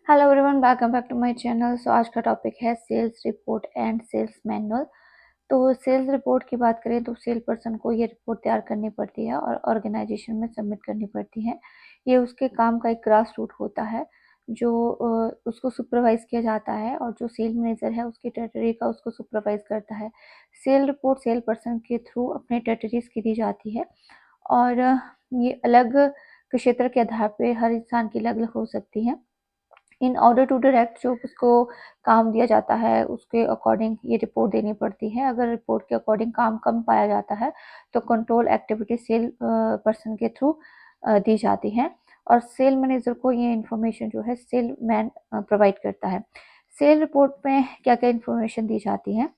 Hello everyone, welcome back to my channel. आज का topic है sales report and sales manual. तो sales report की बात करें तो सेल पर्सन को ये रिपोर्ट तैयार करनी पड़ती है और ऑर्गेनाइजेशन में सबमिट करनी पड़ती है। ये उसके काम का एक ग्रास रूट होता है जो उसको सुपरवाइज किया जाता है, और जो सेल मैनेजर है उसकी टेरिटरी का उसको सुपरवाइज करता है। सेल रिपोर्ट सेल पर्सन के थ्रू अपने टेरिटरीज की दी जाती है, और ये अलग क्षेत्र के आधार पे हर इंसान की अलग अलग हो सकती है। इन ऑर्डर टू डायरेक्ट जो उसको काम दिया जाता है उसके अकॉर्डिंग ये रिपोर्ट देनी पड़ती है। अगर रिपोर्ट के अकॉर्डिंग काम कम पाया जाता है तो कंट्रोल एक्टिविटी सेल पर्सन के थ्रू दी जाती है, और सेल मैनेजर को ये इन्फॉर्मेशन जो है सेल मैन प्रोवाइड करता है। सेल रिपोर्ट में क्या क्या इन्फॉर्मेशन दी जाती है?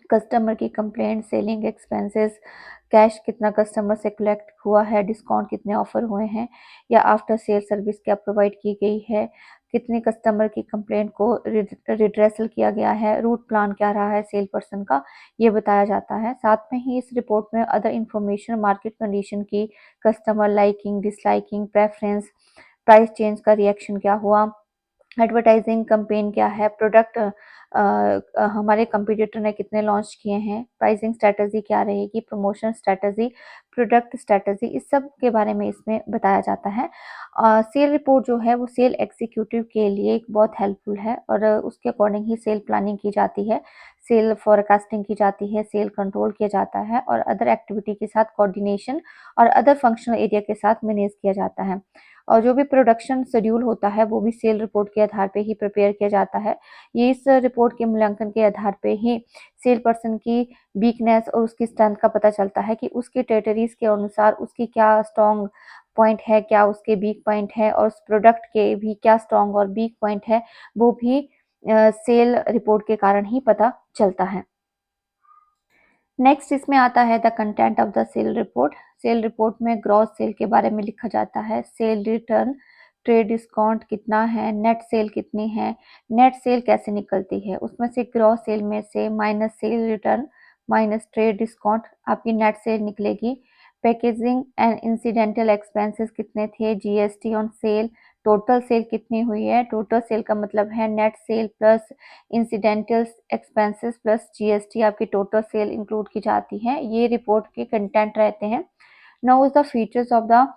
कस्टमर की कंप्लेंट, सेलिंग एक्सपेंसेस, कैश कितना कस्टमर से कलेक्ट हुआ है, डिस्काउंट कितने ऑफर हुए हैं, या आफ्टर सेल सर्विस क्या प्रोवाइड की गई है, कितने कस्टमर की कंप्लेंट को रिड्रेसल किया गया है, रूट प्लान क्या रहा है सेल पर्सन का, ये बताया जाता है। साथ में ही इस रिपोर्ट में अदर इंफॉर्मेशन, मार्केट कंडीशन की, customer liking, disliking, preference, price change का रिएक्शन क्या हुआ, एडवर्टाइजिंग कैंपेन क्या है, प्रोडक्ट हमारे कंपटीटर ने कितने लॉन्च किए हैं, प्राइसिंग स्ट्रेटजी क्या रहेगी, प्रमोशन स्ट्रेटजी, प्रोडक्ट स्ट्रेटजी, इस सब के बारे में इसमें बताया जाता है। सेल रिपोर्ट जो है वो सेल एग्जीक्यूटिव के लिए एक बहुत हेल्पफुल है, और उसके अकॉर्डिंग ही सेल प्लानिंग की जाती है, सेल फोरकास्टिंग की जाती है, सेल कंट्रोल किया जाता है, और अदर एक्टिविटी के साथ कोऑर्डिनेशन और अदर फंक्शनल एरिया के साथ मैनेज किया जाता है। और जो भी प्रोडक्शन शेड्यूल होता है वो भी सेल रिपोर्ट के आधार पे ही प्रिपेयर किया जाता है। ये इस रिपोर्ट के मूल्यांकन के आधार पे ही सेल पर्सन की वीकनेस और उसकी स्ट्रेंथ का पता चलता है कि उसके टेरिटरीज के अनुसार उसकी क्या स्ट्रॉन्ग पॉइंट है, क्या उसके वीक पॉइंट है, और उस प्रोडक्ट के भी क्या स्ट्रॉन्ग और वीक पॉइंट है, वो भी सेल रिपोर्ट के कारण ही पता चलता है। नेक्स्ट इसमें आता है the content of the sale report. Sale report में ग्रॉस सेल के बारे में लिखा जाता है, सेल रिटर्न, ट्रेड डिस्काउंट कितना है, नेट सेल कितनी है, नेट सेल कैसे निकलती है, उसमें से ग्रॉस सेल में से minus sale return minus trade discount आपकी नेट सेल निकलेगी। पैकेजिंग एंड इंसिडेंटल एक्सपेंसेस कितने थे, GST on sale, total sale कितनी हुई है, टोटल सेल का मतलब है net sale plus incidental expenses plus GST, आपकी टोटल सेल इंक्लूड की जाती है। ये रिपोर्ट के कंटेंट रहते हैं। Now is the features of the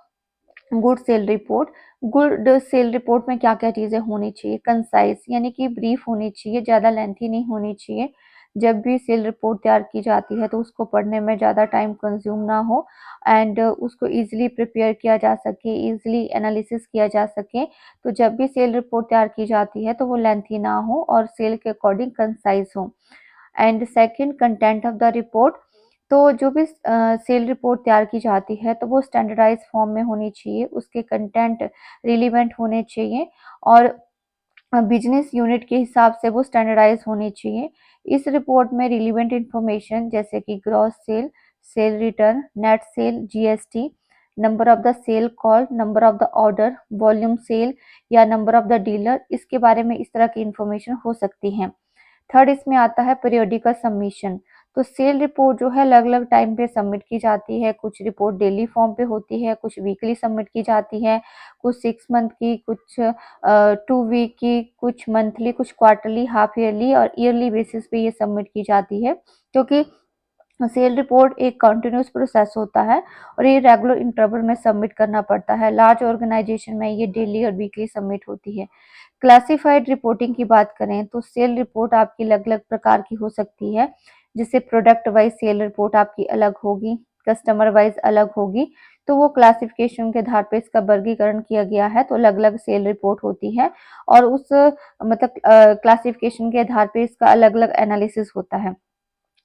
good sale report. Good sale report में क्या क्या चीज़ें होनी चाहिए? कंसाइज यानी कि ब्रीफ होनी चाहिए, ज़्यादा लेंथी नहीं होनी चाहिए। जब भी सेल रिपोर्ट तैयार की जाती है तो उसको पढ़ने में ज़्यादा टाइम कंज्यूम ना हो, एंड उसको इजीली प्रिपेयर किया जा सके, इजीली एनालिसिस किया जा सके। तो जब भी सेल रिपोर्ट तैयार की जाती है तो वो लेंथी ना हो और सेल के अकॉर्डिंग कंसाइज हो। And second, content of the report. तो जो भी सेल रिपोर्ट तैयार की जाती है तो वो स्टैंडर्डाइज फॉर्म में होनी चाहिए, उसके कंटेंट रिलीवेंट होने चाहिए, और बिजनेस यूनिट के हिसाब से वो स्टैंडर्डाइज होनी चाहिए। इस रिपोर्ट में रिलीवेंट इंफॉर्मेशन जैसे कि gross sale, sale return, net sale, GST, number of the sale call, number of the order, volume sale, या नंबर ऑफ द डीलर, इसके बारे में इस तरह की इंफॉर्मेशन हो सकती है। थर्ड इसमें आता है पीरियोडिकल सबमिशन। तो सेल रिपोर्ट जो है अलग अलग टाइम पे सबमिट की जाती है, कुछ रिपोर्ट डेली फॉर्म पे होती है, कुछ वीकली सबमिट की जाती है, कुछ 6 मंथ की, कुछ 2 वीक की, कुछ मंथली, कुछ क्वार्टरली, हाफ ईयरली और ईयरली बेसिस पे ये सबमिट की जाती है, क्योंकि सेल रिपोर्ट एक कंटिन्यूस प्रोसेस होता है और ये रेगुलर इंटरवल में सबमिट करना पड़ता है। लार्ज ऑर्गेनाइजेशन में ये डेली और वीकली सबमिट होती है। क्लासिफाइड रिपोर्टिंग की बात करें तो सेल रिपोर्ट आपकी अलग अलग प्रकार की हो सकती है, जैसे प्रोडक्ट वाइज सेल रिपोर्ट आपकी अलग होगी, कस्टमर वाइज अलग होगी। तो वो क्लासिफिकेशन के आधार पे इसका वर्गीकरण किया गया है, तो अलग अलग सेल रिपोर्ट होती है, और उस मतलब क्लासिफिकेशन के आधार पे इसका अलग अलग एनालिसिस होता है।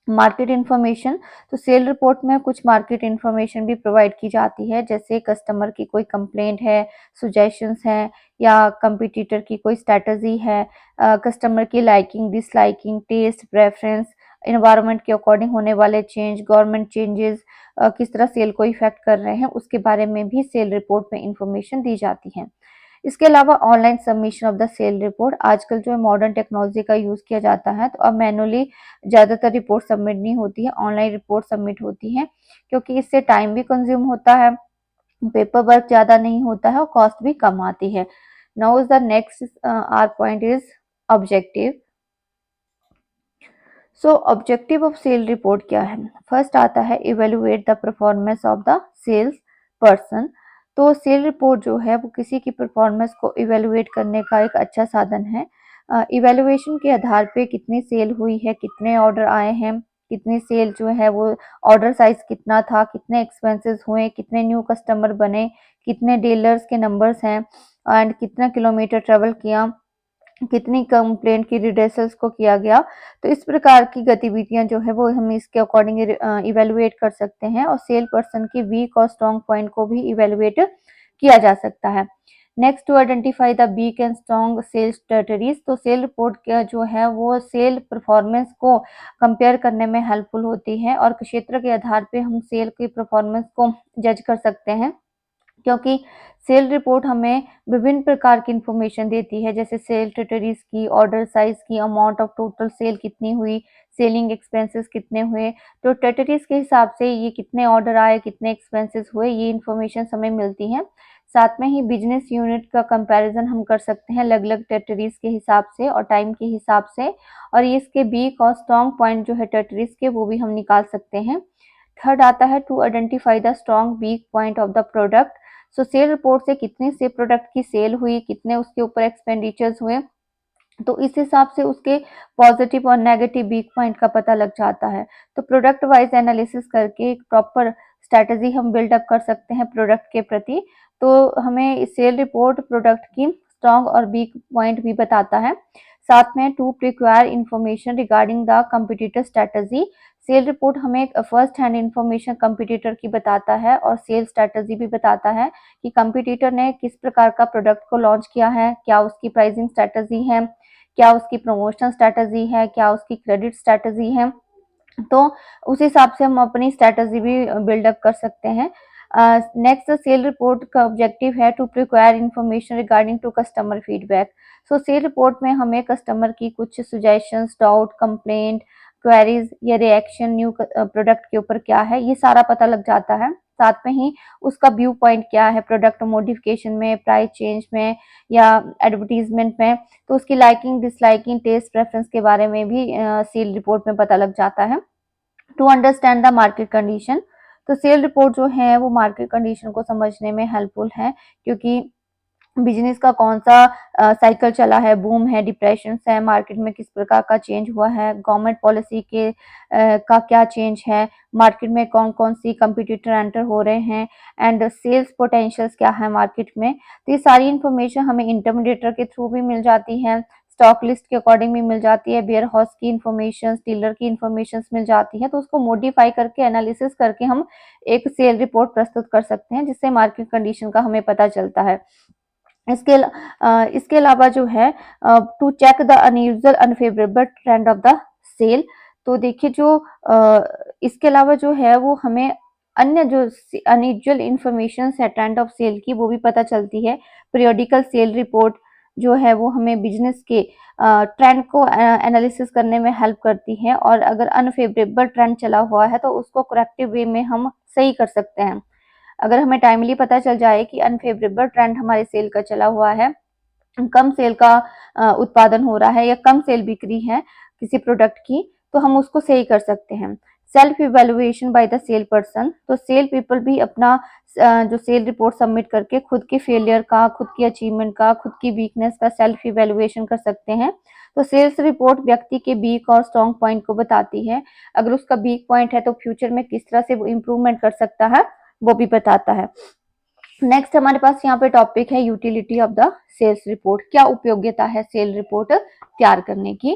Market information. तो सेल रिपोर्ट में कुछ मार्केट इन्फॉर्मेशन भी प्रोवाइड की जाती है, जैसे कस्टमर की कोई कंप्लेंट है, सुजेशंस हैं, या कंपटीटर की कोई स्ट्रैटेजी है, कस्टमर की liking, disliking, taste, preference, environment के अकॉर्डिंग होने वाले चेंज, गवर्नमेंट चेंजेस किस तरह सेल को इफेक्ट कर रहे हैं, उसके बारे में भी सेल रिपोर्ट में इंफॉर्मेशन दी जाती है। इसके अलावा online submission of the sale report. आजकल जो है मॉडर्न टेक्नोलॉजी का यूज किया जाता है, तो अब मैनुअली ज़्यादातर रिपोर्ट सबमिट नहीं होती है, ऑनलाइन रिपोर्ट सबमिट होती है, क्योंकि इससे टाइम भी कंज्यूम होता है, पेपर वर्क ज़्यादा नहीं होता है और कॉस्ट भी कम आती है। Now is the next our point is objective. So objective of sale report क्या है? फर्स्ट आता है evaluate the performance of the sales person. तो सेल रिपोर्ट जो है वो किसी की परफॉर्मेंस को इवेलुएट करने का एक अच्छा साधन है। इवेलुएशन के आधार पे कितनी सेल हुई है, कितने ऑर्डर आए हैं, कितनी सेल जो है वो ऑर्डर साइज कितना था, कितने एक्सपेंसेस हुए, कितने न्यू कस्टमर बने, कितने डीलर्स के नंबर्स हैं एंड कितना किलोमीटर ट्रेवल किया, कितनी कंप्लेंट की रिड्रेसल्स को किया गया। तो इस प्रकार की गतिविधियां जो है वो हम इसके अकॉर्डिंग इवेलुएट कर सकते हैं और सेल पर्सन की वीक और स्ट्रॉन्ग पॉइंट को भी इवेलुएट किया जा सकता है। Next, to identify the weak and strong sales strategies. तो सेल रिपोर्ट का जो है वो सेल परफॉर्मेंस को कंपेयर करने में हेल्पफुल होती है और क्षेत्र के आधार पे हम सेल की परफॉर्मेंस को जज कर सकते हैं, क्योंकि सेल रिपोर्ट हमें विभिन्न प्रकार की इंफॉर्मेशन देती है, जैसे सेल टेरिटरीज की, ऑर्डर साइज की, अमाउंट ऑफ टोटल सेल कितनी हुई, सेलिंग एक्सपेंसेस कितने हुए। तो टेरिटरीज के हिसाब से ये कितने ऑर्डर आए, कितने एक्सपेंसेस हुए, ये इंफॉर्मेशन हमें मिलती है। साथ में ही बिजनेस यूनिट का कंपैरिजन हम कर सकते हैं अलग अलग टेरिटरीज के हिसाब से और टाइम के हिसाब से, और ये इसके वीक और स्ट्रॉन्ग पॉइंट जो है टेरिटरीज के वो भी हम निकाल सकते हैं। थर्ड आता है to identify the strong weak point of the product. So sale report से कितने से प्रोडक्ट की सेल हुई, कितने उसके ऊपर एक्सपेंडिचर्स हुए, तो इस हिसाब से उसके पॉजिटिव और नेगेटिव वीक पॉइंट का पता लग जाता है। तो प्रोडक्ट वाइज एनालिसिस करके एक प्रॉपर स्ट्रैटेजी हम बिल्डअप कर सकते हैं प्रोडक्ट के प्रति। तो हमें सेल रिपोर्ट प्रोडक्ट की स्ट्रॉन्ग और वीक पॉइंट भी बताता है। साथ में to acquire information regarding the competitor strategy. Sale report हमें फर्स्ट हैंड इंफॉर्मेशन कंपिटिटर की बताता है और सेल स्ट्रैटेजी भी बताता है कि कंपिटिटर ने किस प्रकार का प्रोडक्ट को लॉन्च किया है, क्या उसकी प्राइसिंग स्ट्रैटेजी है, क्या उसकी प्रमोशन स्ट्रैटेजी है, क्या उसकी क्रेडिट स्ट्रैटेजी है। तो उस हिसाब से हम अपनी स्ट्रैटेजी भी बिल्डअप कर सकते हैं। नेक्स्ट, सेल रिपोर्ट का ऑब्जेक्टिव है to acquire information regarding to customer feedback. So sale report में हमें कस्टमर की कुछ सुजेशंस, डाउट, कंप्लेंट, क्वेरीज या रिएक्शन न्यू प्रोडक्ट के ऊपर क्या है, ये सारा पता लग जाता है। साथ में ही उसका व्यू पॉइंट क्या है प्रोडक्ट मॉडिफिकेशन में, प्राइस चेंज में या एडवर्टीजमेंट में। तो उसकी लाइकिंग, डिसलाइकिंग, टेस्ट प्रेफरेंस के बारे में भी सेल रिपोर्ट में पता लग जाता है। To understand the market condition. तो सेल रिपोर्ट जो है वो मार्केट कंडीशन को समझने में हेल्पफुल है, क्योंकि बिजनेस का कौन सा साइकिल चला है, बूम है, डिप्रेशन है, मार्केट में किस प्रकार का चेंज हुआ है, गवर्नमेंट पॉलिसी के का क्या चेंज है, मार्केट में कौन कौन सी कंपटीटर एंटर हो रहे हैं एंड सेल्स पोटेंशियल्स क्या है मार्केट में। तो ये सारी इंफॉर्मेशन हमें इंटरमीडिएटर के थ्रू भी मिल जाती है, स्टॉक लिस्ट के अकॉर्डिंग भी मिल जाती है, वेयर हाउस की इंफॉर्मेशन, डीलर की इंफॉर्मेशन मिल जाती है। तो उसको मॉडिफाई करके, एनालिसिस करके हम एक सेल रिपोर्ट प्रस्तुत कर सकते हैं, जिससे मार्केट कंडीशन का हमें पता चलता है। इसके अलावा जो है to check the unusual unfavourable trend of the sale. तो देखिए जो इसके अलावा जो है वो हमें अन्य जो अनयूजुअल इंफॉर्मेशन है ट्रेंड ऑफ सेल की, वो भी पता चलती है। पीरियोडिकल सेल रिपोर्ट जो है वो हमें बिजनेस के ट्रेंड को एनालिसिस करने में हेल्प करती है, और अगर अनफेवरेबल ट्रेंड चला हुआ है तो उसको करेक्टिव वे में हम सही कर सकते हैं। अगर हमें टाइमली पता चल जाए कि अनफेवरेबल ट्रेंड हमारे सेल का चला हुआ है, कम सेल का उत्पादन हो रहा है या कम सेल बिक्री है किसी प्रोडक्ट की, तो हम उसको सही कर सकते हैं। Self evaluation by the sale person. तो सेल पीपल भी अपना जो सेल रिपोर्ट सबमिट करके खुद के फेलियर का, खुद की अचीवमेंट का, खुद की वीकनेस का सेल्फ इवेल्युएशन कर सकते हैं। तो सेल्स रिपोर्ट व्यक्ति के वीक और स्ट्रॉन्ग पॉइंट को बताती है। अगर उसका वीक पॉइंट है तो फ्यूचर में किस तरह से वो इम्प्रूवमेंट कर सकता है वो भी बताता है। नेक्स्ट हमारे पास यहाँ पे टॉपिक है utility of the sales report. क्या उपयोगिता है सेल रिपोर्ट तैयार करने की?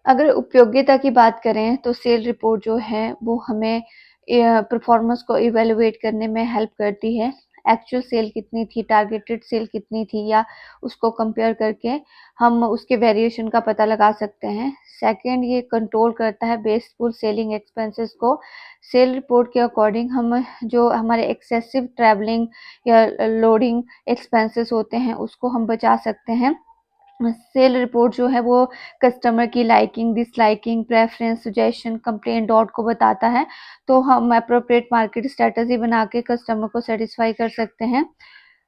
अगर उपयोगिता की बात करें तो सेल रिपोर्ट जो है वो हमें परफॉर्मेंस को इवेलुएट करने में हेल्प करती है। एक्चुअल सेल कितनी थी, टारगेटेड सेल कितनी थी, या उसको कंपेयर करके हम उसके वेरिएशन का पता लगा सकते हैं। सेकंड, ये कंट्रोल करता है वेस्टफुल सेलिंग एक्सपेंसेस को। सेल रिपोर्ट के अकॉर्डिंग हम जो हमारे एक्सेसिव ट्रैवलिंग या लोडिंग एक्सपेंसेस होते हैं उसको हम बचा सकते हैं। सेल रिपोर्ट जो है वो कस्टमर की liking, disliking, preference, suggestion, complaint dot को बताता है। तो हम अप्रोप्रिएट मार्केट स्ट्रेटजी बना के कस्टमर को सेटिस्फाई कर सकते हैं।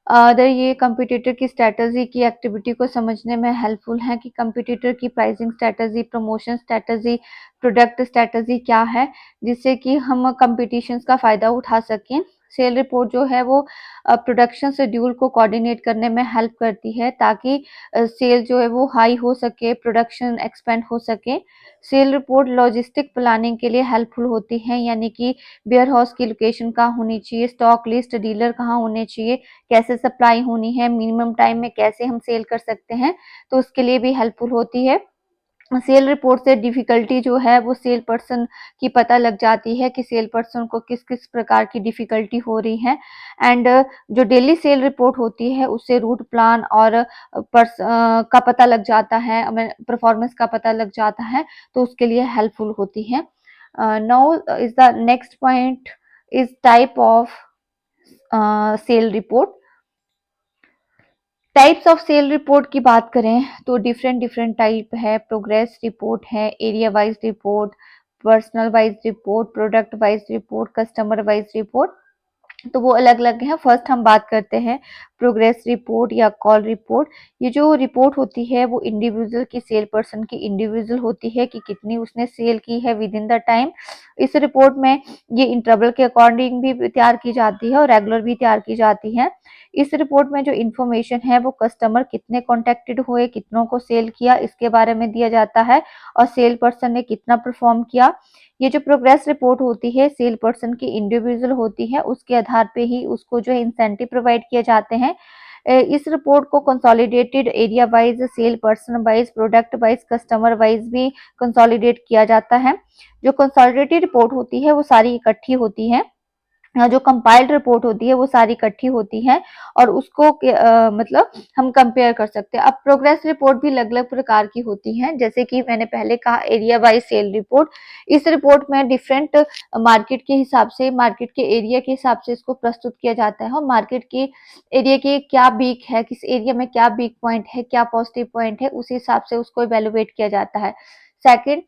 अदर ये कंपटीटर की स्ट्रैटेजी की एक्टिविटी को समझने में हेल्पफुल है कि कंपटीटर की pricing strategy, promotion strategy, product strategy क्या है, जिससे कि हम कंपटीशंस का फ़ायदा उठा सकें। सेल रिपोर्ट जो है वो प्रोडक्शन शेड्यूल को कोऑर्डिनेट करने में हेल्प करती है ताकि सेल जो है वो हाई हो सके, प्रोडक्शन एक्सपेंड हो सके। सेल रिपोर्ट लॉजिस्टिक प्लानिंग के लिए हेल्पफुल होती है, यानी कि वेयर हाउस की लोकेशन कहाँ होनी चाहिए, स्टॉक लिस्ट, डीलर कहाँ होने चाहिए, कैसे सप्लाई होनी है, मिनिमम टाइम में कैसे हम सेल कर सकते हैं, तो उसके लिए भी हेल्पफुल होती है। सेल रिपोर्ट से डिफिकल्टी जो है वो सेल पर्सन की पता लग जाती है कि सेल पर्सन को किस किस प्रकार की डिफिकल्टी हो रही है। एंड जो डेली सेल रिपोर्ट होती है उससे रूट प्लान और का पता लग जाता है, हमें परफॉर्मेंस का पता लग जाता है, तो उसके लिए हेल्पफुल होती है। Now is the next point is type of sale report. Types of sale report की बात करें तो डिफरेंट डिफरेंट टाइप है। प्रोग्रेस रिपोर्ट है, area wise report, personal wise report, product wise report, customer wise report, तो वो अलग-अलग हैं। फर्स्ट हम बात करते हैं प्रोग्रेस रिपोर्ट या कॉल रिपोर्ट। ये जो रिपोर्ट होती है वो इंडिविजुअल की, सेल पर्सन की इंडिविजुअल होती है कि कितनी उसने सेल की है विद इन द टाइम। इस रिपोर्ट में ये इंटरवल के अकॉर्डिंग भी तैयार की जाती है और रेगुलर भी तैयार की जाती है। इस रिपोर्ट में जो इन्फॉर्मेशन है वो कस्टमर कितने कॉन्टेक्टेड हुए, कितनों को सेल किया, इसके बारे में दिया जाता है और सेल पर्सन ने कितना परफॉर्म किया। ये जो प्रोग्रेस रिपोर्ट होती है सेल पर्सन की इंडिविजुअल होती है, उसके आधार पे ही उसको जो है इंसेंटिव प्रोवाइड किए जाते हैं। इस रिपोर्ट को consolidated area wise, cell person wise, product wise, customer wise भी कंसोलिडेट किया जाता है। जो कंसोलिडेटेड रिपोर्ट होती है वो सारी इकट्ठी होती है, जो कंपाइल्ड रिपोर्ट होती है वो सारी इकट्ठी होती है और उसको मतलब हम कंपेयर कर सकते हैं। अब प्रोग्रेस रिपोर्ट भी अलग-अलग प्रकार की होती हैं, जैसे कि मैंने पहले कहा एरिया वाइज सेल रिपोर्ट। इस रिपोर्ट में डिफरेंट मार्केट के हिसाब से, मार्केट के एरिया के हिसाब से इसको प्रस्तुत किया जाता है और मार्केट के एरिया के क्या वीक है, किस एरिया में क्या वीक पॉइंट है, क्या पॉजिटिव पॉइंट है, उस हिसाब से उसको इवैल्यूएट किया जाता है। Second,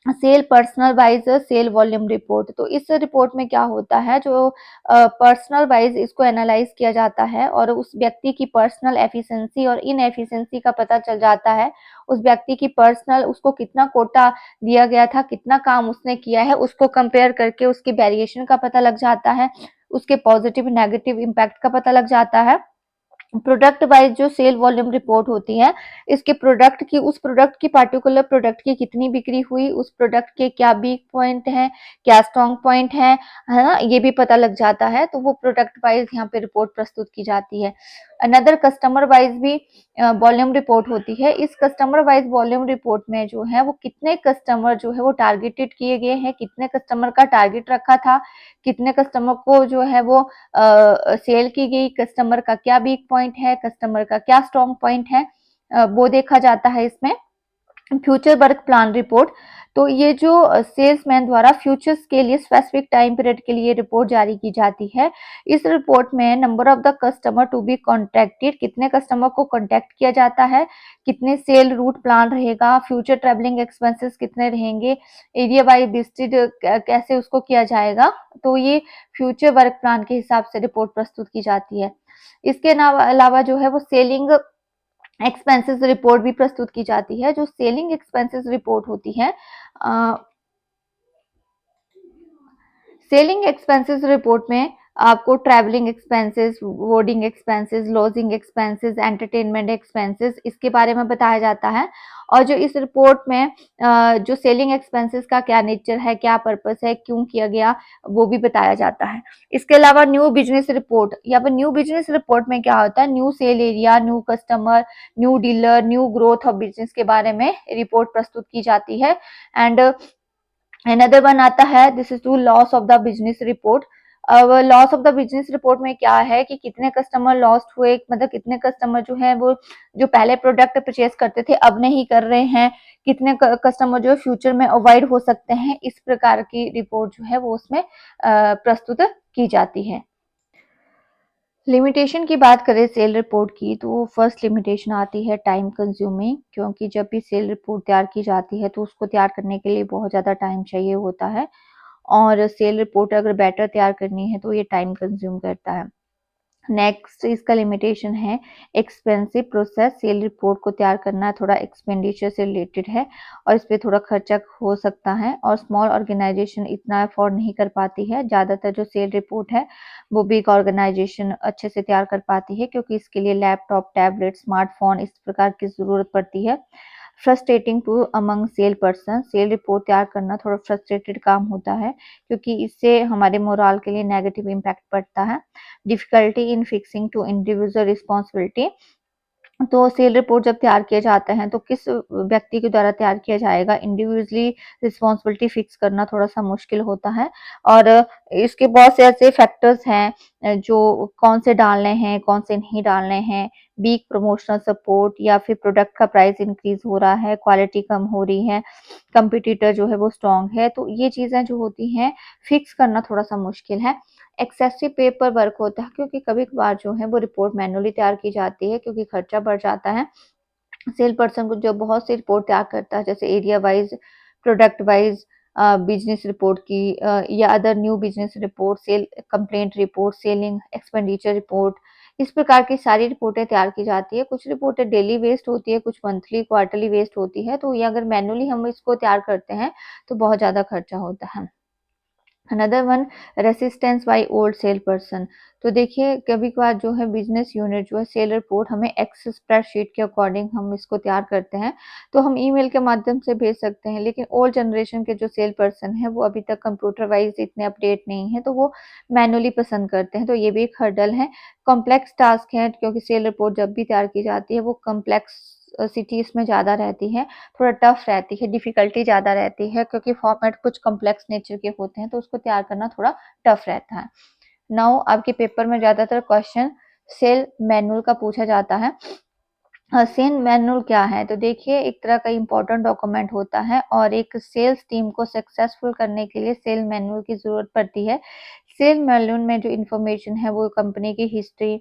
sale personal wise sale volume report. तो इस रिपोर्ट में क्या होता है, जो पर्सनल वाइज इसको एनालाइज किया जाता है और उस व्यक्ति की पर्सनल एफिशिएंसी और इनएफिशिएंसी का पता चल जाता है। उस व्यक्ति की पर्सनल, उसको कितना कोटा दिया गया था, कितना काम उसने किया है, उसको कंपेयर करके उसकी वेरिएशन का पता लग जाता है, उसके पॉजिटिव नेगेटिव इम्पैक्ट का पता लग जाता है। प्रोडक्ट वाइज जो सेल वॉल्यूम रिपोर्ट होती है, इसके प्रोडक्ट की, उस प्रोडक्ट की, पार्टिकुलर प्रोडक्ट की कितनी बिक्री हुई, उस प्रोडक्ट के क्या वीक पॉइंट है, क्या स्ट्रॉन्ग पॉइंट है ना, ये भी पता लग जाता है। तो वो प्रोडक्ट वाइज यहाँ पे रिपोर्ट प्रस्तुत की जाती है। अनदर कस्टमर वाइज भी वॉल्यूम रिपोर्ट होती है। इस कस्टमर वाइज वॉल्यूम रिपोर्ट में जो है वो कितने कस्टमर जो है वो टारगेटेड किए गए हैं, कितने कस्टमर का टारगेट रखा था, कितने कस्टमर को जो है वो सेल की गई, कस्टमर का क्या वीक पॉइंट है, कस्टमर का क्या स्ट्रॉन्ग पॉइंट है, वो देखा जाता है इसमें। फ्यूचर वर्क प्लान रिपोर्ट, तो ये जो सेल्समैन द्वारा फ्यूचर्स के लिए स्पेसिफिक टाइम पीरियड के लिए रिपोर्ट जारी की जाती है। इस रिपोर्ट में number of the customer to be contacted, कितने कस्टमर को कॉन्टेक्ट किया जाता है, कितने सेल रूट प्लान रहेगा, फ्यूचर ट्रैवलिंग एक्सपेंसेस कितने रहेंगे, एरिया वाइज विजिटेड कैसे उसको किया जाएगा, तो ये फ्यूचर वर्क प्लान के हिसाब से रिपोर्ट प्रस्तुत की जाती है। इसके अलावा जो है वो सेलिंग एक्सपेंसेस रिपोर्ट भी प्रस्तुत की जाती है। जो सेलिंग एक्सपेंसेस रिपोर्ट होती है, सेलिंग एक्सपेंसेस रिपोर्ट में आपको travelling expenses, boarding expenses, lodging expenses, entertainment expenses, इसके बारे में बताया जाता है। और जो इस रिपोर्ट में जो सेलिंग एक्सपेंसेस का क्या नेचर है, क्या पर्पस है, क्यों किया गया, वो भी बताया जाता है। इसके अलावा न्यू बिजनेस रिपोर्ट, यहाँ पर न्यू बिजनेस रिपोर्ट में क्या होता है, new sale area, new customer, new dealer, new growth of business के बारे में रिपोर्ट प्रस्तुत की जाती है। एंड अनदर वन आता है, this is to loss of the business report. अब loss of the business report में क्या है कि कितने कस्टमर लॉस्ट हुए, मतलब कितने कस्टमर जो है वो जो पहले प्रोडक्ट परचेज करते थे अब नहीं कर रहे हैं, कितने कस्टमर जो फ्यूचर में अवॉइड हो सकते हैं, इस प्रकार की रिपोर्ट जो है वो उसमें प्रस्तुत की जाती है। लिमिटेशन की बात करें सेल रिपोर्ट की, तो फर्स्ट लिमिटेशन आती है टाइम कंज्यूमिंग, क्योंकि जब भी सेल रिपोर्ट तैयार की जाती है तो उसको तैयार करने के लिए बहुत ज़्यादा टाइम चाहिए होता है और सेल रिपोर्ट अगर बेटर तैयार करनी है तो ये टाइम कंज्यूम करता है। नेक्स्ट इसका लिमिटेशन है एक्सपेंसिव प्रोसेस। सेल रिपोर्ट को तैयार करना थोड़ा एक्सपेंडिचर से रिलेटेड है और इस पे थोड़ा खर्चा हो सकता है और स्मॉल ऑर्गेनाइजेशन इतना अफोर्ड नहीं कर पाती है। ज़्यादातर जो सेल रिपोर्ट है वो बिग ऑर्गेनाइजेशन अच्छे से तैयार कर पाती है क्योंकि इसके लिए लैपटॉप, टैबलेट, स्मार्टफोन इस प्रकार की ज़रूरत पड़ती है। Frustrating to among sale person. Sale report तैयार करना थोड़ा फ्रस्ट्रेटेड काम होता है क्योंकि इससे हमारे मोराल के लिए नेगेटिव इम्पैक्ट पड़ता है। Difficulty in fixing to individual responsibility. तो सेल रिपोर्ट जब तैयार किए जाते हैं तो किस व्यक्ति के द्वारा तैयार किया जाएगा, इंडिविजुअली रिस्पॉन्सिबिलिटी फिक्स करना थोड़ा सा मुश्किल होता है और इसके बहुत से ऐसे फैक्टर्स हैं जो कौन से डालने हैं कौन से नहीं डालने हैं। वीक प्रमोशनल सपोर्ट या फिर प्रोडक्ट का प्राइस इंक्रीज हो रहा है, क्वालिटी कम हो रही है, कंपटीटर जो है वो स्ट्रांग है, तो ये चीजें जो होती हैं फिक्स करना थोड़ा सा मुश्किल है। एक्सेसिव पेपर वर्क होता है क्योंकि कभी-कभार जो है वो रिपोर्ट मैन्युअली तैयार की जाती है क्योंकि खर्चा बढ़ जाता है। सेल पर्सन को जो बहुत सी रिपोर्ट तैयार करता है जैसे area wise, product wise, business report की या other new business report, sale complaint report, selling expenditure report, इस प्रकार की सारी रिपोर्टें तैयार की जाती है। कुछ रिपोर्टें डेली बेस्ड होती है, कुछ मंथली, क्वार्टरली बेस्ड होती है, तो ये अगर मैन्युअली हम इसको तैयार करते हैं, तो बहुत ज़्यादा खर्चा होता है। Another one resistance by old cell person. तो देखिए कभी-कभार जो है बिज़नेस यूनिट जो है सेल रिपोर्ट हमें एक्सेल स्प्रेडशीट के अकॉर्डिंग हम इसको तैयार करते हैं, तो हम ईमेल के माध्यम से भेज सकते हैं। लेकिन ओल्ड जनरेशन के जो सेल पर्सन है वो अभी तक कंप्यूटर वाइज़ इतने अपडेट नहीं है, तो वो मैनुअली पसंद करते हैं, तो ये भी एक हर्डल है। कॉम्प्लेक्स टास्क है क्योंकि सेल रिपोर्ट जब भी तैयार की जाती है वो कॉम्प्लेक्स सिटी इसमें ज़्यादा रहती है, थोड़ा टफ रहती है, डिफ़िकल्टी ज़्यादा रहती है क्योंकि फॉर्मेट कुछ कॉम्प्लेक्स नेचर के होते हैं, तो उसको तैयार करना थोड़ा टफ रहता है। नाउ आपके पेपर में ज़्यादातर क्वेश्चन सेल मैनुअल का पूछा जाता है। सेल मैनुअल क्या है? तो देखिए एक तरह का इम्पोर्टेंट डॉक्यूमेंट होता है और एक सेल्स टीम को सक्सेसफुल करने के लिए सेल मैनुअल की ज़रूरत पड़ती है। सेल मैनुअल में जो इन्फॉर्मेशन है वो कंपनी की हिस्ट्री,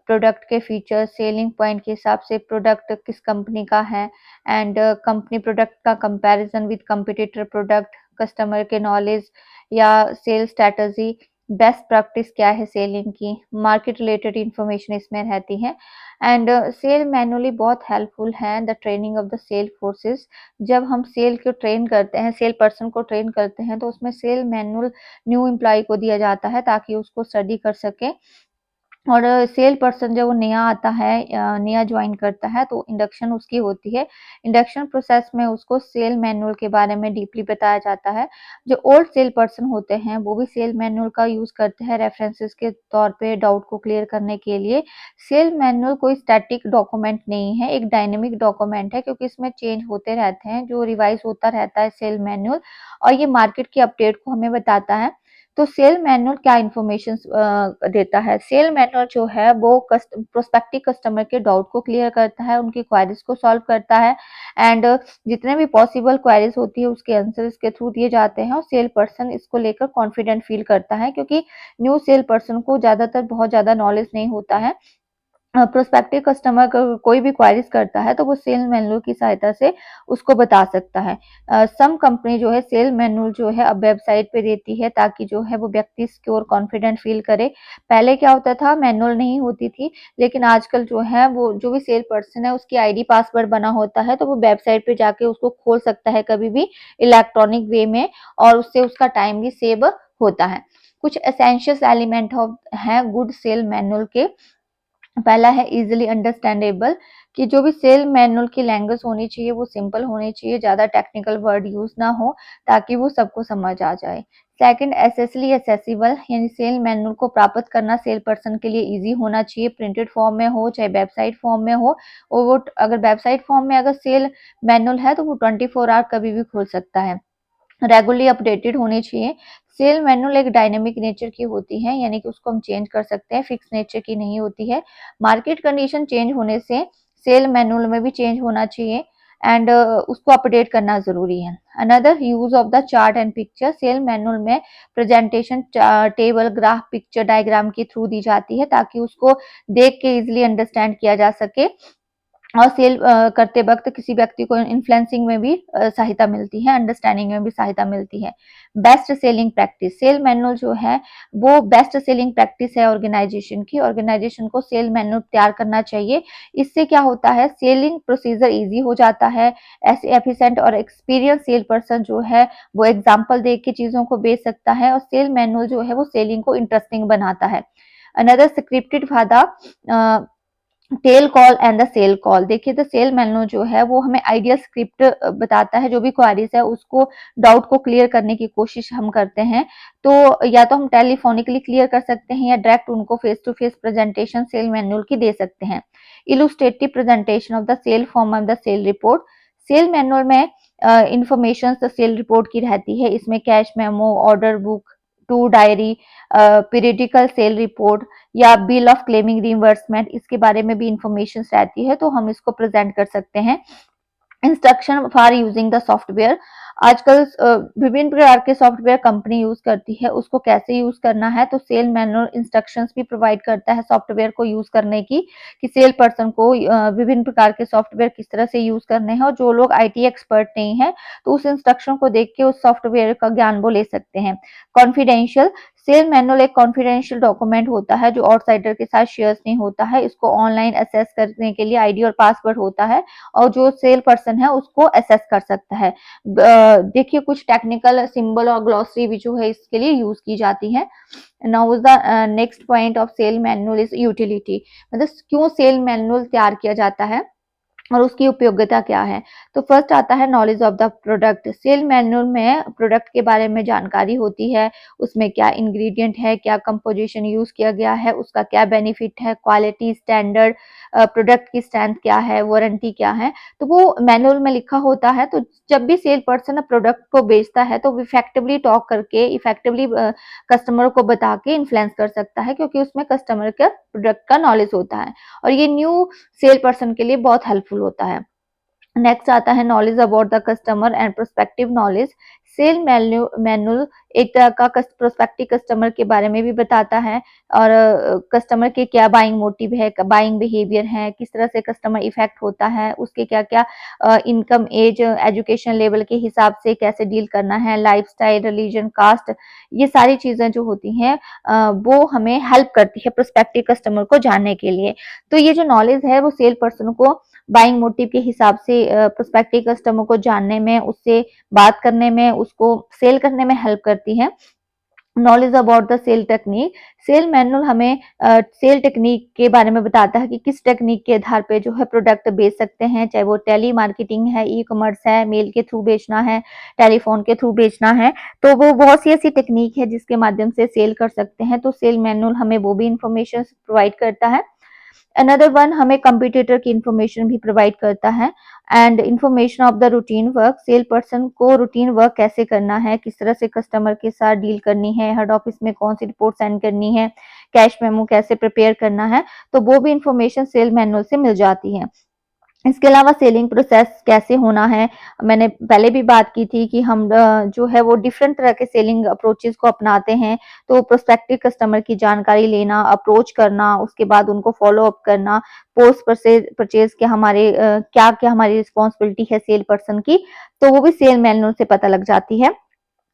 प्रोडक्ट के फीचर्स, सेलिंग पॉइंट के हिसाब से प्रोडक्ट किस कंपनी का है एंड कंपनी प्रोडक्ट का comparison with competitor product, customer के नॉलेज या सेल स्ट्रैटेजी, बेस्ट प्रैक्टिस क्या है सेलिंग की, मार्केट रिलेटेड इन्फॉर्मेशन इसमें रहती है। एंड सेल मैनुअली बहुत हेल्पफुल है the training of the sale forces. जब हम सेल को ट्रेन करते हैं, सेल पर्सन को ट्रेन करते हैं, तो उसमें सेल मैनुअल न्यू एम्प्लॉय को दिया जाता है ताकि उसको स्टडी कर सके और सेल पर्सन जब वो नया आता है नया जॉइन करता है तो इंडक्शन उसकी होती है। इंडक्शन प्रोसेस में उसको सेल मैनुअल के बारे में डीपली बताया जाता है। जो ओल्ड सेल पर्सन होते हैं वो भी सेल मैनुअल का यूज़ करते हैं रेफरेंसेस के तौर पे डाउट को क्लियर करने के लिए। सेल मैनुअल कोई स्टैटिक डॉक्यूमेंट नहीं है, एक डायनामिक डॉक्यूमेंट है क्योंकि इसमें चेंज होते रहते हैं, जो रिवाइज़ होता रहता है सेल मैनुअल और ये मार्केट की अपडेट को हमें बताता है। तो सेल मैनुअल क्या इन्फॉर्मेशन देता है? सेल मैनुअल जो है वो प्रोस्पेक्टिव कस्टमर के डाउट को क्लियर करता है, उनकी क्वेरीज को सॉल्व करता है एंड जितने भी पॉसिबल क्वेरीज होती है उसके आंसर इसके थ्रू दिए जाते हैं और सेल पर्सन इसको लेकर कॉन्फिडेंट फील करता है क्योंकि न्यू सेल पर्सन को ज़्यादातर बहुत ज़्यादा नॉलेज नहीं होता है। प्रोस्पेक्टिव कस्टमर कोई भी क्वेरीज करता है तो वो सेल मैनुअल की सहायता से उसको बता सकता है। सम कंपनी जो है सेल मैनुअल जो है अब वेबसाइट पे देती है ताकि जो है वो व्यक्ति सिक्योर कॉन्फिडेंट फील करे। पहले क्या होता था मैनुअल नहीं होती थी, लेकिन आजकल जो है वो जो भी सेल पर्सन है उसकी आईडी पासवर्ड बना होता है तो वो वेबसाइट पे जाके उसको खोल सकता है कभी भी इलेक्ट्रॉनिक वे में और उससे उसका टाइम भी सेव होता है। कुछ एसेंशियल एलिमेंट ऑफ है गुड सेल मैनुअल के। पहला है इजीली अंडरस्टैंडेबल कि जो भी सेल मैनुअल की लैंग्वेज होनी चाहिए वो सिंपल होनी चाहिए, ज़्यादा टेक्निकल वर्ड यूज़ ना हो ताकि वो सबको समझ आ जाए। सेकंड एसेसली एक्सेसिबल यानी सेल मैनुअल को प्राप्त करना सेल पर्सन के लिए इजी होना चाहिए, प्रिंटेड फॉर्म में हो चाहे वेबसाइट फॉर्म में हो और वो अगर वेबसाइट फॉर्म में अगर सेल मैनुअल है तो वो 24 आवर कभी भी खोल सकता है। रेगुलरली अपडेटेड होनी चाहिए। सेल मैनुअल एक डायनामिक नेचर की होती है यानी कि उसको हम चेंज कर सकते हैं, फिक्स नेचर की नहीं होती है। मार्केट कंडीशन चेंज होने से सेल मैनुअल में भी चेंज होना चाहिए एंड उसको अपडेट करना ज़रूरी है। Another use of the chart and picture. Sale manual में presentation table, graph, picture, diagram के थ्रू दी जाती है ताकि उसको देख के इजीली अंडरस्टैंड किया जा सके। और सेल करते वक्त किसी व्यक्ति को इन्फ्लुएंसिंग में भी सहायता मिलती है, अंडरस्टैंडिंग में भी सहायता मिलती है। Best selling practice, sale manual जो है वो बेस्ट सेलिंग प्रैक्टिस है ऑर्गेनाइजेशन की। ऑर्गेनाइजेशन को सेल मैनुअल तैयार करना चाहिए। इससे क्या होता है, सेलिंग प्रोसीजर इजी हो जाता है। ऐसे एफिशिएंट और एक्सपीरियंस सेल पर्सन जो है वो एग्जाम्पल देख के चीजों को बेच सकता है, और सेल मैनुअल जो है वो सेलिंग को इंटरेस्टिंग बनाता है। अनदर स्क्रिप्टेड फायदा, tell call and the sale call. देखिए द सेल मैनुअल जो है वो हमें आइडियल स्क्रिप्ट बताता है। जो भी क्वेरीज है उसको, डाउट को क्लियर करने की कोशिश हम करते हैं, तो या तो हम टेलीफोनिकली क्लियर कर सकते हैं या डायरेक्ट उनको face to face presentation sale manual की दे सकते हैं। Illustrative presentation of the sale form of the sale report, sale manual में इंफॉर्मेशन सेल रिपोर्ट की रहती है। इसमें cash memo, order book, to diary, periodical sale report या बिल ऑफ क्लेमिंग रिइंबर्समेंट, इसके बारे में भी इंफॉर्मेशन रहती है, तो हम इसको प्रेजेंट कर सकते हैं। Instruction for using the software, आजकल विभिन्न प्रकार के सॉफ्टवेयर कंपनी यूज करती है, उसको कैसे यूज करना है, तो सेल मैनुअल इंस्ट्रक्शंस भी प्रोवाइड करता है सॉफ्टवेयर को यूज करने की, कि सेल पर्सन को विभिन्न प्रकार के सॉफ्टवेयर किस तरह से यूज करने हैं। और जो लोग आईटी एक्सपर्ट नहीं है तो उस इंस्ट्रक्शन को देख के उस सॉफ्टवेयर का ज्ञान वो ले सकते हैं। कॉन्फिडेंशियल, सेल मैनुअल एक कॉन्फिडेंशियल डॉक्यूमेंट होता है जो आउटसाइडर के साथ शेयर नहीं होता है। इसको ऑनलाइन एसेस करने के लिए आईडी और पासवर्ड होता है, और जो सेल पर्सन है उसको एसेस कर सकता है। देखिए कुछ टेक्निकल सिंबल और ग्लॉसरी भी जो है इसके लिए यूज की जाती है। Now the next point of sale manual is utility, मतलब क्यों सेल मैनुअल तैयार किया जाता है और उसकी उपयोगिता क्या है। तो फर्स्ट आता है knowledge of the product. Sale manual में प्रोडक्ट के बारे में जानकारी होती है, उसमें क्या इंग्रेडिएंट है, क्या कंपोजिशन यूज किया गया है, उसका क्या बेनिफिट है, क्वालिटी स्टैंडर्ड, प्रोडक्ट की स्ट्रेंथ क्या है, वारंटी क्या है, तो वो मैनुअल में लिखा होता है। तो जब भी सेल पर्सन प्रोडक्ट को बेचता है तो इफेक्टिवली टॉक करके, इफेक्टिवली कस्टमर को बता के इन्फ्लुएंस कर सकता है, क्योंकि उसमें कस्टमर का प्रोडक्ट का नॉलेज होता है, और ये न्यू सेल पर्सन के लिए बहुत हेल्पफुल होता है। नेक्स्ट आता है knowledge about the customer and prospective knowledge. Sale manual एक तरह का प्रोस्पेक्टिव कस्टमर के बारे में भी बताता है, और कस्टमर के क्या बाइंग मोटिव है, बाइंग बिहेवियर है, किस तरह से कस्टमर इफेक्ट होता है, उसके क्या क्या इनकम, एज, एजुकेशन लेवल के हिसाब से कैसे डील करना है, लाइफस्टाइल, रिलीजन, कास्ट, ये सारी चीजें जो होती हैं वो हमें हेल्प करती है प्रोस्पेक्टिव कस्टमर को जानने के लिए। तो ये जो नॉलेज है वो सेल पर्सन को बाइंग मोटिव के हिसाब से प्रोस्पेक्टिव कस्टमर को जानने में, उससे बात करने में, उसको सेल करने में हेल्प करती है। Knowledge about the sale technique, sale manual हमें सेल टेक्निक के बारे में बताता है कि किस टेक्निक के आधार पे जो है प्रोडक्ट बेच सकते हैं, चाहे वो टेली मार्केटिंग है, ई कॉमर्स है, मेल के थ्रू बेचना है, टेलीफोन के थ्रू बेचना है, तो वो बहुत सी ऐसी टेक्निक है जिसके माध्यम से सेल कर सकते हैं। तो सेल मैनुअल हमें वो भी इंफॉर्मेशन प्रोवाइड करता है। अनदर वन हमें कंपटीटर की इंफॉर्मेशन भी प्रोवाइड करता है, and information of the routine work, cell person को रूटीन वर्क कैसे करना है, किस तरह से कस्टमर के साथ डील करनी है, हेड ऑफिस में कौन सी रिपोर्ट सेंड करनी है, कैश मेमो कैसे प्रिपेयर करना है, तो वो भी इंफॉर्मेशन सेल मैनुअल से मिल जाती है। इसके अलावा सेलिंग प्रोसेस कैसे होना है, मैंने पहले भी बात की थी कि हम जो है वो डिफरेंट तरह के सेलिंग अप्रोचेस को अपनाते हैं। तो प्रोस्पेक्टिव कस्टमर की जानकारी लेना, अप्रोच करना, उसके बाद उनको फॉलो अप करना, पोस्ट परचेज के हमारे क्या क्या हमारी रिस्पॉन्सिबिलिटी है सेल पर्सन की, तो वो भी सेल मैनुअल से पता लग जाती है।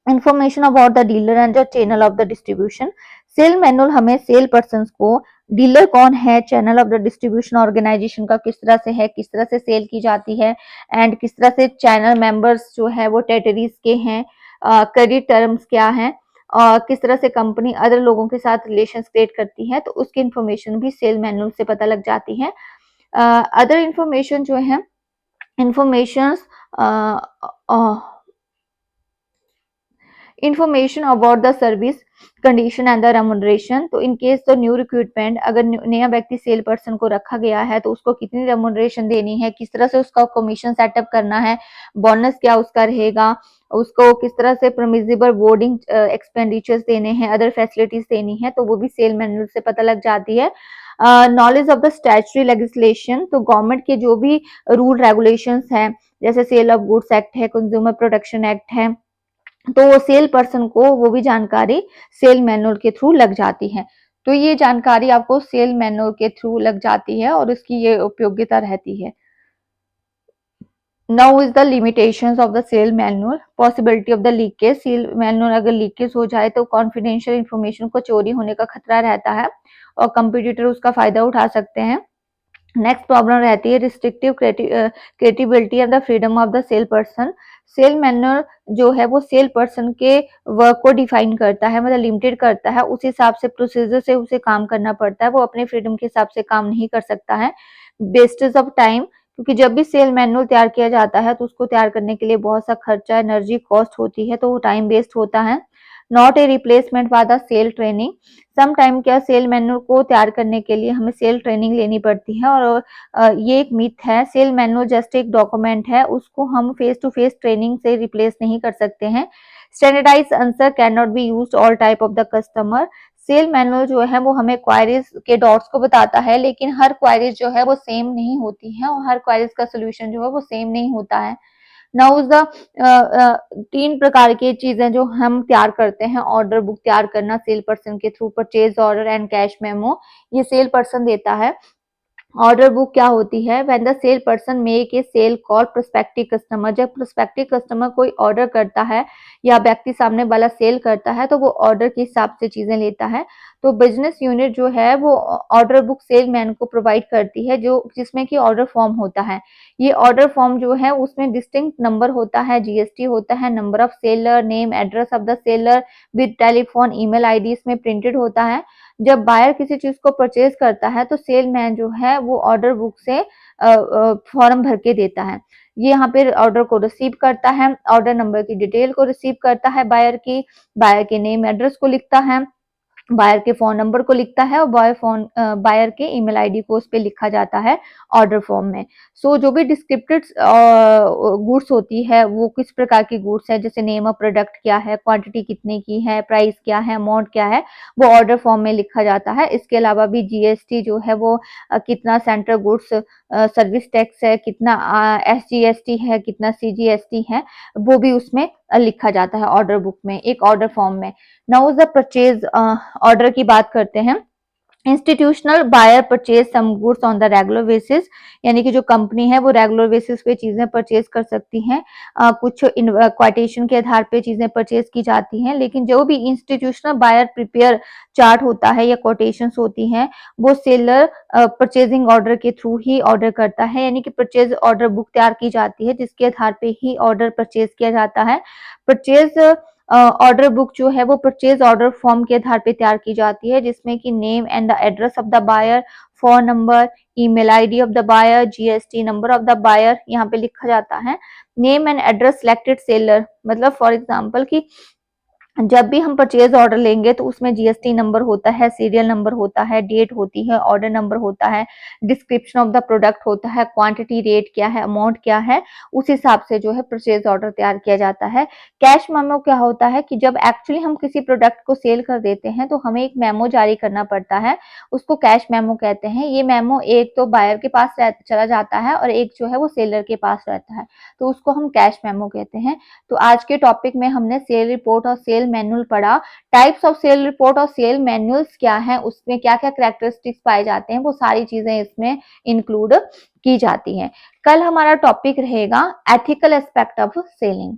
Information about the dealer and the channel of the distribution, sale manual हमें सेल पर्सन को डीलर कौन है, channel of the distribution organisation का किस तरह से है, किस तरह से सेल की जाती है, एंड किस तरह से चैनल मेंबर्स जो है वो टेरिटरीज के हैं, क्रेडिट टर्म्स क्या हैं, और किस तरह से कंपनी अदर लोगों के साथ रिलेशन क्रिएट करती है, तो उसकी इंफॉर्मेशन भी सेल मैनुअल से पता लग जाती है। अदर इंफॉर्मेशन जो है, information information about the service condition and the remuneration, तो in case the new recruitment, अगर नया व्यक्ति सेल पर्सन को रखा गया है तो उसको कितनी रेमुनरेशन देनी है, किस तरह से उसका कमीशन सेटअप करना है, बोनस क्या उसका रहेगा, उसको किस तरह से परमिजिबल बोर्डिंग एक्सपेंडिचर्स देने हैं, अदर फैसिलिटीज देनी है, तो वो भी सेल मैनुअल से पता लग जाती है। Knowledge of the statutory legislation, तो गवर्नमेंट के जो भी रूल रेगुलेशंस हैं, जैसे सेल ऑफ गुड्स एक्ट है, कंज्यूमर प्रोटेक्शन एक्ट है, तो वो सेल पर्सन को वो भी जानकारी सेल मैनुअल के थ्रू लग जाती है। तो ये जानकारी आपको सेल मैनुअल के थ्रू लग जाती है और इसकी ये उपयोगिता रहती है। Now is the limitations of the sale manual, possibility of the leakage, sale manual अगर लीकेज हो जाए तो कॉन्फिडेंशियल इंफॉर्मेशन को चोरी होने का खतरा रहता है और कंपटीटर उसका फायदा उठा सकते हैं। नेक्स्ट प्रॉब्लम रहती है restrictive creativity and the freedom of the sale person. Sale manual जो है वो सेल पर्सन के वर्क को डिफाइन करता है, मतलब लिमिटेड करता है, उस हिसाब से प्रोसीजर से उसे काम करना पड़ता है, वो अपने फ्रीडम के हिसाब से काम नहीं कर सकता है। वेस्टेज ऑफ टाइम, क्योंकि जब भी सेल मैनुअल तैयार किया जाता है तो उसको तैयार करने के लिए बहुत सा खर्चा, एनर्जी, कॉस्ट होती है, तो वो टाइम वेस्ट होता है। Not a replacement for the sale training, some time क्या सेल मैनुअल को तैयार करने के लिए हमें सेल ट्रेनिंग लेनी पड़ती है और ये एक मिथ है। सेल मैनुअल जस्ट एक डॉक्यूमेंट है, उसको हम फेस टू फेस ट्रेनिंग से रिप्लेस नहीं कर सकते हैं। Standardise answer can not be used all type of the customer. Sale manual जो है वो हमें क्वायरीज के डॉट्स को बताता है, लेकिन हर क्वायरीज जो है वो सेम नहीं होती है और हर क्वायरीज का सोल्यूशन जो है वो सेम नहीं होता है। नाउ द 3 प्रकार की चीजें जो हम तैयार करते हैं, ऑर्डर बुक तैयार करना सेल पर्सन के through, purchase order and cash memo, ये सेल पर्सन देता है। ऑर्डर बुक क्या होती है? When the sale person make a sale call prospective customer, जब प्रोस्पेक्टिव कस्टमर कोई ऑर्डर करता है या व्यक्ति सामने वाला सेल करता है तो वो ऑर्डर के हिसाब से चीजें लेता है। तो बिजनेस यूनिट जो है वो ऑर्डर बुक सेलमैन को प्रोवाइड करती है, जो जिसमें कि ऑर्डर फॉर्म होता है। ये ऑर्डर फॉर्म जो है उसमें डिस्टिंक्ट नंबर होता है, जीएसटी होता है, number of seller, name, address of the seller with telephone, email ID इसमें प्रिंटेड होता है। जब बायर किसी चीज को परचेज करता है तो सेलमैन जो है वो ऑर्डर बुक से फॉर्म भर के देता है। ये यहाँ पे ऑर्डर को रिसीव करता है, ऑर्डर नंबर की डिटेल को रिसीव करता है, बायर के नेम एड्रेस को लिखता है, बायर के फोन नंबर को लिखता है और बायर के ईमेल आईडी को उस पे लिखा जाता है ऑर्डर फॉर्म में। सो जो भी डिस्क्रिप्टेड गुड्स होती है वो किस प्रकार की गुड्स है, जैसे नेम ऑफ प्रोडक्ट क्या है, क्वांटिटी कितने की है, प्राइस क्या है, अमाउंट क्या है, वो ऑर्डर फॉर्म में लिखा जाता है। इसके अलावा भी जीएसटी जो है वो कितना सेंट्रल गुड्स सर्विस टैक्स है, कितना एसजीएसटी है, कितना सीजीएसटी है, वो भी उसमें लिखा जाता है ऑर्डर बुक में, एक ऑर्डर फॉर्म में। नाउ द परचेज ऑर्डर की बात करते हैं। Institutional buyer purchase some goods on the regular basis, यानी कि जो कंपनी है वो रेगुलर बेसिस पे चीजें परचेज कर सकती हैं, कुछ क्वाटेशन के आधार पे चीजें परचेज की जाती हैं, लेकिन जो भी इंस्टीट्यूशनल बायर प्रिपेयर चार्ट होता है या कोटेशंस होती हैं वो सेलर परचेजिंग ऑर्डर के थ्रू ही ऑर्डर करता है, यानी कि परचेज ऑर्डर बुक तैयार की जाती है जिसके आधार पे ही ऑर्डर परचेज किया जाता है। परचेज ऑर्डर बुक जो है वो परचेज ऑर्डर फॉर्म के आधार पे तैयार की जाती है, जिसमें कि name and the address of the buyer, phone number, email ID of the buyer, GST number of the buyer यहाँ पे लिखा जाता है। Name and address selected seller, मतलब फॉर एग्जांपल कि जब भी हम परचेज ऑर्डर लेंगे तो उसमें जीएसटी नंबर होता है, सीरियल नंबर होता है, डेट होती है, ऑर्डर नंबर होता है, डिस्क्रिप्शन ऑफ द प्रोडक्ट होता है, क्वांटिटी, रेट क्या है, अमाउंट क्या है, उस हिसाब से जो है परचेज ऑर्डर तैयार किया जाता है। कैश मेमो क्या होता है कि जब एक्चुअली हम किसी प्रोडक्ट को सेल कर देते हैं तो हमें एक मेमो जारी करना पड़ता है, उसको कैश मेमो कहते हैं। ये मेमो एक तो बायर के पास चला जाता है और एक जो है वो सेलर के पास रहता है, तो उसको हम कैश मेमो कहते हैं। तो आज के टॉपिक में हमने सेल रिपोर्ट और सेल मैनुअल पढ़ा। टाइप्स ऑफ सेल रिपोर्ट और सेल मैनुअल्स क्या है, उसमें क्या क्या कैरेक्टरिस्टिक्स पाए जाते हैं, वो सारी चीजें इसमें इंक्लूड की जाती हैं। कल हमारा टॉपिक रहेगा एथिकल एस्पेक्ट ऑफ सेलिंग।